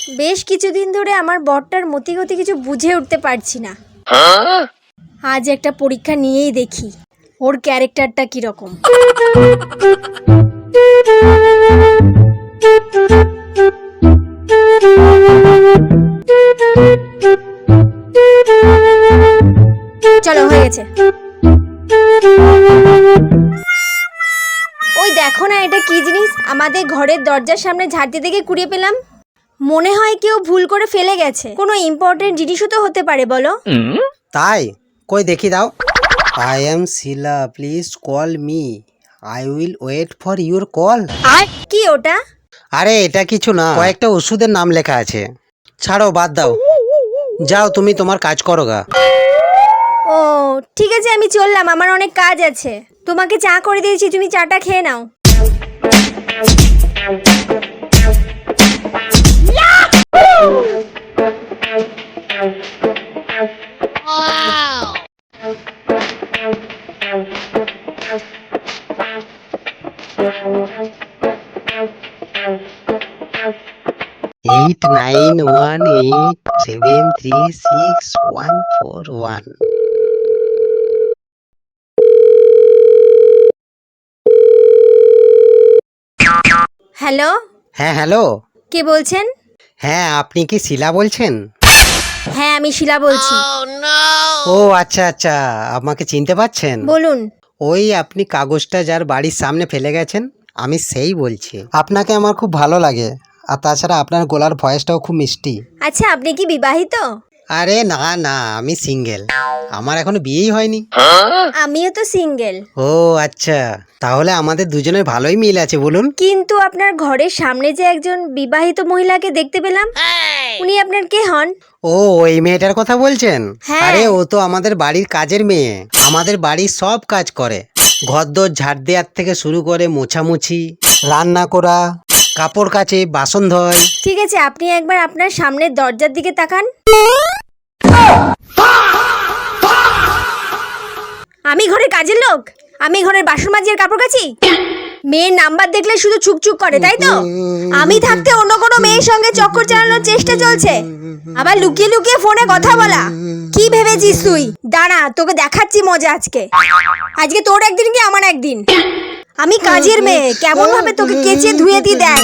বেশ কিছুদিন ধরে আমার বরটার মতিগতি কিছু বুঝে উঠতে পারছি না। আজ একটা পরীক্ষা নিয়েই দেখি ওর ক্যারেক্টারটা কিরকম। চলো, হয়ে গেছে। ওই দেখো না, এটা কি জিনিস? আমাদের ঘরের দরজার সামনে ঝাড়তে থেকে কুড়িয়ে পেলাম। মনে হয় কেউ ভুল করে ফেলে গেছে। কোনো ইম্পর্টেন্ট জিনিসও তো হতে পারে, বলো। তাই? কই দেখি দাও। I am Sheela, please call me, I will wait for your call. কি ওটা? আরে এটা কিছু না, কয়েকটা ওষুধের নাম লেখা আছে। ছাড়ো, বাদ দাও। যাও, তুমি তোমার কাজ করো গা। ও ঠিক আছে, আমি চললাম, আমার অনেক কাজ আছে। তোমাকে চা করে দিয়েছি, তুমি চাটা খেয়ে নাও। এইট 918736141। হ্যালো, হ্যাঁ হ্যালো। কে বলছেন? হ্যাঁ, আপনি কি শিলা বলছেন? হ্যাঁ, আমি শিলা বলছি। ও আচ্ছা আচ্ছা, আমাকে চিনতে পারছেন? বলুন। ওই আপনি কাগজটা যার বাড়ির সামনে ফেলে গেছেন, আমি সেই বলছি। আপনাকে আমার খুব ভালো লাগে, আর তাছাড়া আপনার গলার ভয়েসটাও খুব মিষ্টি। আচ্ছা, আপনি কি বিবাহিত? আরে না না, আমি সিঙ্গেল, আমার এখনো বিয়েই হয়নি। আমিও তো সিঙ্গেল। ও আচ্ছা, তাহলে আমাদের দুজনের ভালোই মিল আছে, বলুন। কিন্তু আপনার ঘরের সামনে যে একজন বিবাহিত মহিলাকে দেখতে পেলাম, উনি আপনার কে হন? ও, ওই মেয়েটার কথা বলছেন? হ্যাঁ। আরে ও তো আমাদের বাড়ির কাজের মেয়ে, আমাদের বাড়ির সব কাজ করে। ঘরদোর ঝাড় দেওয়ার থেকে শুরু করে মোছামুছি, রান্না করা, কাপড় কাচে, বাসন ধোয়। ঠিক আছে, আপনি একবার আপনার সামনের দরজার দিকে তাকান। আমি ঘরের কাজের লোক? আমি ঘরের বাসন মাজি আর কাপড় কাচি? মেয়ের নাম্বার দেখলে শুধু ছুকছুক করে, তাই তো? আমি থাকতে অন্য কোনো মেয়ের সঙ্গে চক্কর চালানোর চেষ্টা চলছে, আবার লুকিয়ে লুকিয়ে ফোনে কথা বলা। কি ভেবেছিস তুই? দাঁড়া, তোকে দেখাচ্ছি মজা আজকে। আজকে তোর একদিন কি আমার একদিন। আমি কাজের মেয়ে, কেমন ভাবে তোকে কেচে ধুয়ে দি দেখ।